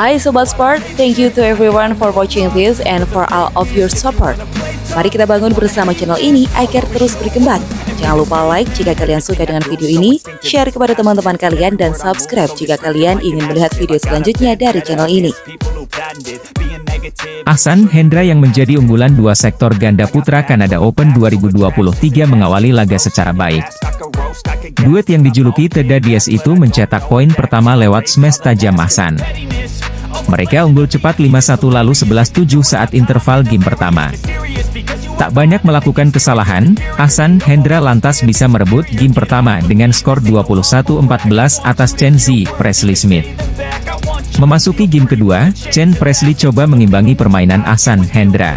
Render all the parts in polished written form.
Hai Sobat Sport, thank you to everyone for watching this and for all of your support. Mari kita bangun bersama channel ini agar terus berkembang. Jangan lupa like jika kalian suka dengan video ini, share kepada teman-teman kalian, dan subscribe jika kalian ingin melihat video selanjutnya dari channel ini. Ahsan Hendra yang menjadi unggulan dua sektor ganda putra Canada Open 2023 mengawali laga secara baik. Duet yang dijuluki The Daddies itu mencetak poin pertama lewat smash tajam Ahsan. Mereka unggul cepat 5-1 lalu 11-7 saat interval game pertama. Tak banyak melakukan kesalahan, Ahsan Hendra lantas bisa merebut game pertama dengan skor 21-14 atas Chen Zi Presley Smith. Memasuki game kedua, Chen Presley coba mengimbangi permainan Ahsan Hendra.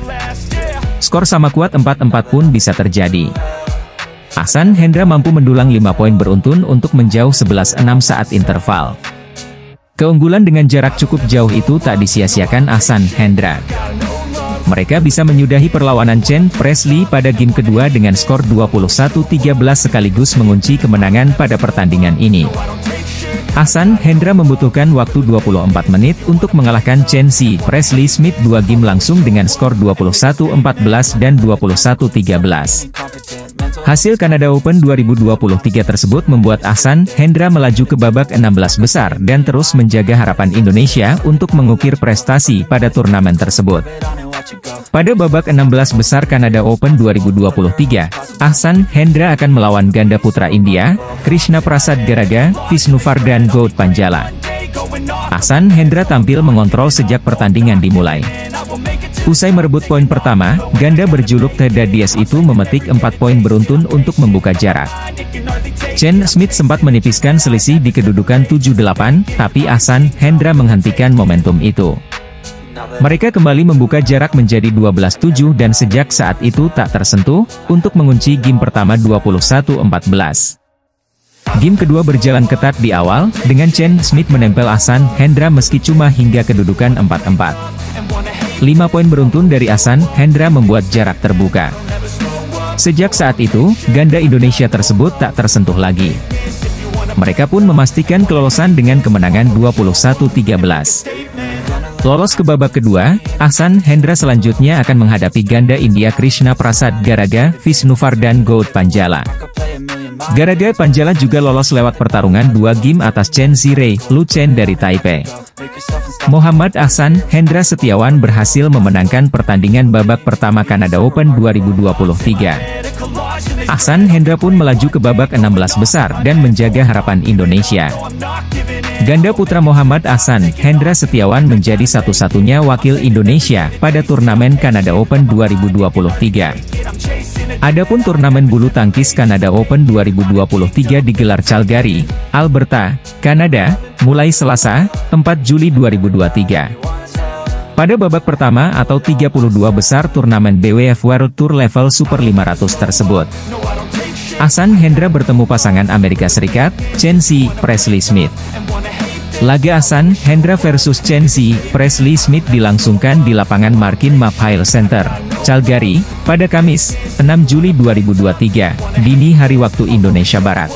Skor sama kuat 4-4 pun bisa terjadi. Ahsan Hendra mampu mendulang 5 poin beruntun untuk menjauh 11-6 saat interval. Keunggulan dengan jarak cukup jauh itu tak disia-siakan Ahsan Hendra. Mereka bisa menyudahi perlawanan Chen Presley pada game kedua dengan skor 21-13 sekaligus mengunci kemenangan pada pertandingan ini. Ahsan Hendra membutuhkan waktu 24 menit untuk mengalahkan Chen Zi Presley Smith 2 game langsung dengan skor 21-14 dan 21-13. Hasil Canada Open 2023 tersebut membuat Ahsan Hendra melaju ke babak 16 besar dan terus menjaga harapan Indonesia untuk mengukir prestasi pada turnamen tersebut. Pada babak 16 besar Canada Open 2023, Ahsan Hendra akan melawan ganda putra India, Krishna Prasad Garaga, Visnuvardhan Goutpanjala. Ahsan Hendra tampil mengontrol sejak pertandingan dimulai. Usai merebut poin pertama, ganda berjuluk The Daddies itu memetik 4 poin beruntun untuk membuka jarak. Chen Smith sempat menipiskan selisih di kedudukan 7-8, tapi Ahsan Hendra menghentikan momentum itu. Mereka kembali membuka jarak menjadi 12-7 dan sejak saat itu tak tersentuh, untuk mengunci game pertama 21-14. Game kedua berjalan ketat di awal, dengan Chen Smith menempel Ahsan Hendra meski cuma hingga kedudukan 4-4. 5 poin beruntun dari Ahsan Hendra membuat jarak terbuka. Sejak saat itu, ganda Indonesia tersebut tak tersentuh lagi. Mereka pun memastikan kelolosan dengan kemenangan 21-13. Lolos ke babak kedua, Ahsan Hendra selanjutnya akan menghadapi ganda India Krishna Prasad Garaga, Visnuvardhan Goutpanjala. Garaga Panjala juga lolos lewat pertarungan 2 game atas Chen Zirei Lu Chen dari Taipei. Muhammad Ahsan Hendra Setiawan berhasil memenangkan pertandingan babak pertama Canada Open 2023. Ahsan Hendra pun melaju ke babak 16 besar dan menjaga harapan Indonesia. Ganda putra Muhammad Ahsan Hendra Setiawan menjadi satu-satunya wakil Indonesia pada turnamen Canada Open 2023. Adapun turnamen bulu tangkis Canada Open 2023 digelar Calgary, Alberta, Kanada, mulai Selasa, 4 Juli 2023. Pada babak pertama atau 32 besar turnamen BWF World Tour level Super 500 tersebut, Ahsan Hendra bertemu pasangan Amerika Serikat, Chen Zi Presley Smith. Laga Ahsan Hendra versus Chen Zi Presley Smith dilangsungkan di lapangan Markin Maphail Center, Calgary, pada Kamis, 6 Juli 2023, dini hari waktu Indonesia Barat.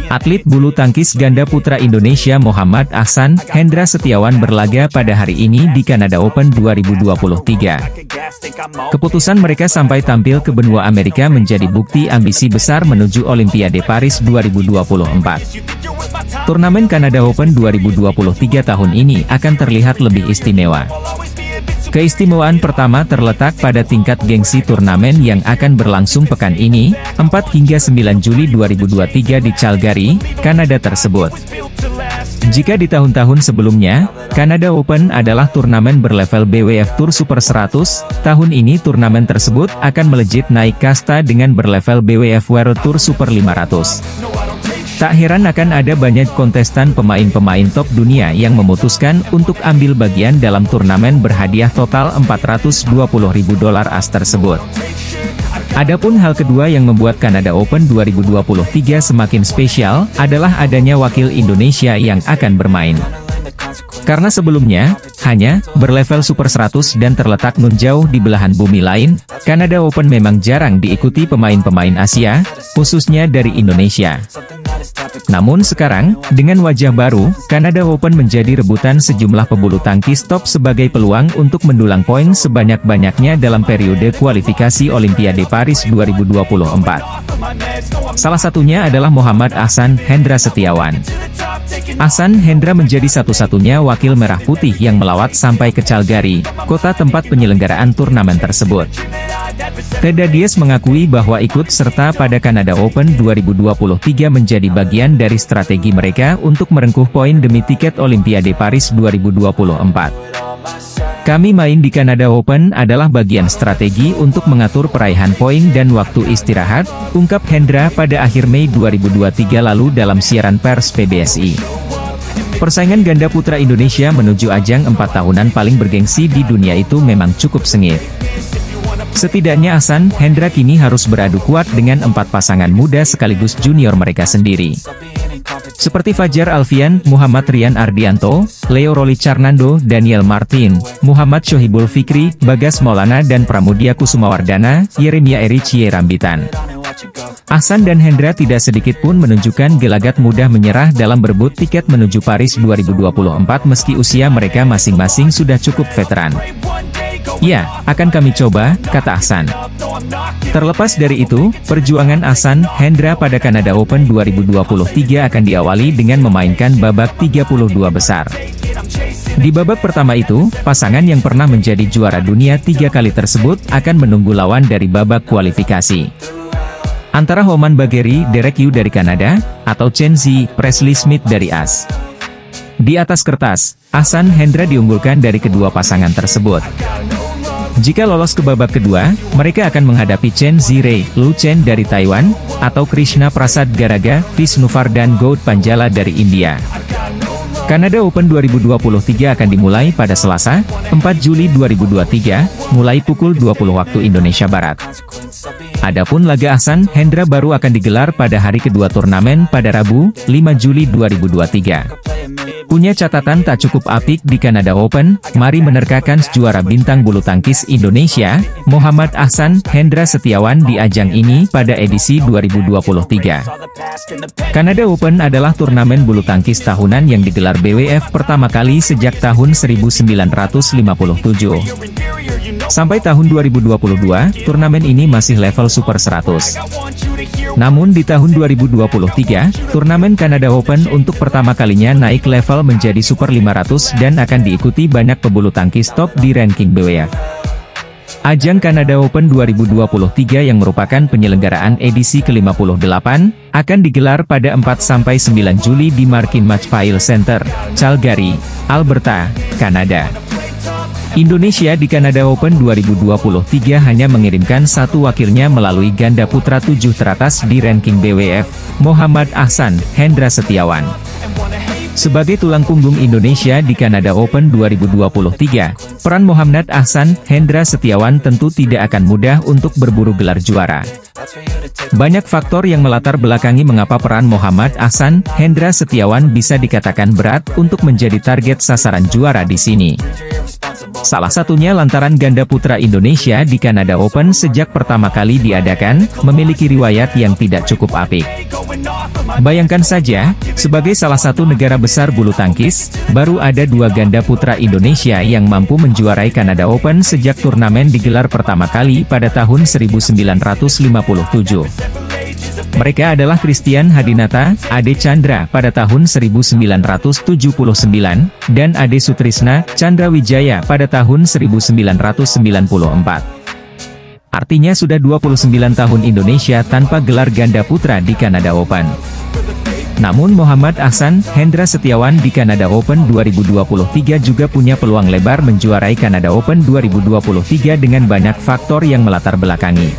Atlet bulu tangkis ganda putra Indonesia Muhammad Ahsan Hendra Setiawan berlaga pada hari ini di Canada Open 2023. Keputusan mereka sampai tampil ke benua Amerika menjadi bukti ambisi besar menuju Olimpiade Paris 2024. Turnamen Canada Open 2023 tahun ini akan terlihat lebih istimewa. Keistimewaan pertama terletak pada tingkat gengsi turnamen yang akan berlangsung pekan ini, 4 hingga 9 Juli 2023 di Calgary, Kanada tersebut. Jika di tahun-tahun sebelumnya, Canada Open adalah turnamen berlevel BWF Tour Super 100, tahun ini turnamen tersebut akan melejit naik kasta dengan berlevel BWF World Tour Super 500. Tak heran akan ada banyak kontestan pemain-pemain top dunia yang memutuskan untuk ambil bagian dalam turnamen berhadiah total $420.000 AS tersebut. Adapun hal kedua yang membuat Canada Open 2023 semakin spesial, adalah adanya wakil Indonesia yang akan bermain. Karena sebelumnya, hanya berlevel Super 100 dan terletak nun jauh di belahan bumi lain, Kanada Open memang jarang diikuti pemain-pemain Asia, khususnya dari Indonesia. Namun sekarang, dengan wajah baru, Kanada Open menjadi rebutan sejumlah pebulu tangkis top sebagai peluang untuk mendulang poin sebanyak-banyaknya dalam periode kualifikasi Olimpiade Paris 2024. Salah satunya adalah Muhammad Ahsan Hendra Setiawan. Ahsan Hendra menjadi satu-satunya wakil merah putih yang melawat sampai ke Calgary, kota tempat penyelenggaraan turnamen tersebut. Teda Diaz mengakui bahwa ikut serta pada Kanada Open 2023 menjadi bagian dari strategi mereka untuk merengkuh poin demi tiket Olimpiade Paris 2024. Kami main di Kanada Open adalah bagian strategi untuk mengatur peraihan poin dan waktu istirahat, ungkap Hendra pada akhir Mei 2023 lalu dalam siaran pers PBSI. Persaingan ganda putra Indonesia menuju ajang 4 tahunan paling bergengsi di dunia itu memang cukup sengit. Setidaknya Ahsan Hendra kini harus beradu kuat dengan 4 pasangan muda sekaligus junior mereka sendiri. Seperti Fajar Alfian, Muhammad Rian Ardianto, Leo Roli Carnando, Daniel Martin, Muhammad Shohibul Fikri, Bagas Maulana dan Pramudia Kusumawardana, Yeremia Ericie Rambitan. Ahsan dan Hendra tidak sedikit pun menunjukkan gelagat mudah menyerah dalam berebut tiket menuju Paris 2024 meski usia mereka masing-masing sudah cukup veteran. Ya, akan kami coba, kata Ahsan. Terlepas dari itu, perjuangan Ahsan Hendra pada Kanada Open 2023 akan diawali dengan memainkan babak 32 besar. Di babak pertama itu, pasangan yang pernah menjadi juara dunia 3 kali tersebut akan menunggu lawan dari babak kualifikasi. Antara Roman Bagheri, Derek Yu dari Kanada, atau Chen Zi, Presley Smith dari AS. Di atas kertas, Ahsan Hendra diunggulkan dari kedua pasangan tersebut. Jika lolos ke babak kedua, mereka akan menghadapi Chen Zirei, Lu Chen dari Taiwan, atau Krishna Prasad Garaga, Visnuvardhan Goud Panjala dari India. Kanada Open 2023 akan dimulai pada Selasa, 4 Juli 2023, mulai pukul 20 waktu Indonesia Barat. Adapun laga Ahsan Hendra baru akan digelar pada hari kedua turnamen pada Rabu, 5 Juli 2023. Punya catatan tak cukup apik di Kanada Open, mari menerkakan juara bintang bulu tangkis Indonesia, Muhammad Ahsan Hendra Setiawan di ajang ini pada edisi 2023. Kanada Open adalah turnamen bulu tangkis tahunan yang digelar BWF pertama kali sejak tahun 1957. Sampai tahun 2022, turnamen ini masih level Super 100. Namun di tahun 2023, turnamen Kanada Open untuk pertama kalinya naik level menjadi Super 500 dan akan diikuti banyak pebulu tangkis top di ranking BWF. Ajang Kanada Open 2023 yang merupakan penyelenggaraan edisi ke-58, akan digelar pada 4-9 Juli di Markin Matchpile Center, Calgary, Alberta, Kanada. Indonesia di Kanada Open 2023 hanya mengirimkan satu wakilnya melalui ganda putra 7 teratas di ranking BWF, Muhammad Ahsan Hendra Setiawan. Sebagai tulang punggung Indonesia di Kanada Open 2023, peran Muhammad Ahsan Hendra Setiawan tentu tidak akan mudah untuk berburu gelar juara. Banyak faktor yang melatar belakangi mengapa peran Muhammad Ahsan Hendra Setiawan bisa dikatakan berat untuk menjadi target sasaran juara di sini. Salah satunya lantaran ganda putra Indonesia di Kanada Open sejak pertama kali diadakan, memiliki riwayat yang tidak cukup apik. Bayangkan saja, sebagai salah satu negara besar bulu tangkis, baru ada 2 ganda putra Indonesia yang mampu menjuarai Kanada Open sejak turnamen digelar pertama kali pada tahun 1957. Mereka adalah Christian Hadinata, Ade Chandra pada tahun 1979, dan Ade Sutrisna Chandra Wijaya pada tahun 1994. Artinya sudah 29 tahun Indonesia tanpa gelar ganda putra di Kanada Open. Namun Muhammad Ahsan Hendra Setiawan di Kanada Open 2023 juga punya peluang lebar menjuarai Kanada Open 2023 dengan banyak faktor yang melatar belakangi.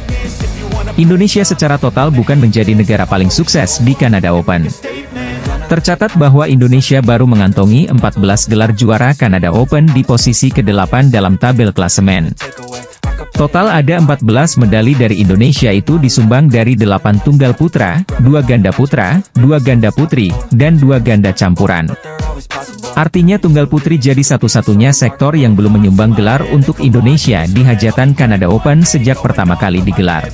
Indonesia secara total bukan menjadi negara paling sukses di Kanada Open. Tercatat bahwa Indonesia baru mengantongi 14 gelar juara Kanada Open di posisi ke-8 dalam tabel klasemen. Total ada 14 medali dari Indonesia itu disumbang dari 8 tunggal putra, 2 ganda putra, 2 ganda putri, dan 2 ganda campuran. Artinya tunggal putri jadi satu-satunya sektor yang belum menyumbang gelar untuk Indonesia di hajatan Kanada Open sejak pertama kali digelar.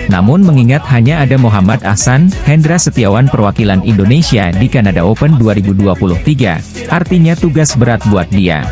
Namun mengingat hanya ada Muhammad Ahsan, Hendra Setiawan perwakilan Indonesia di Kanada Open 2023, artinya tugas berat buat dia.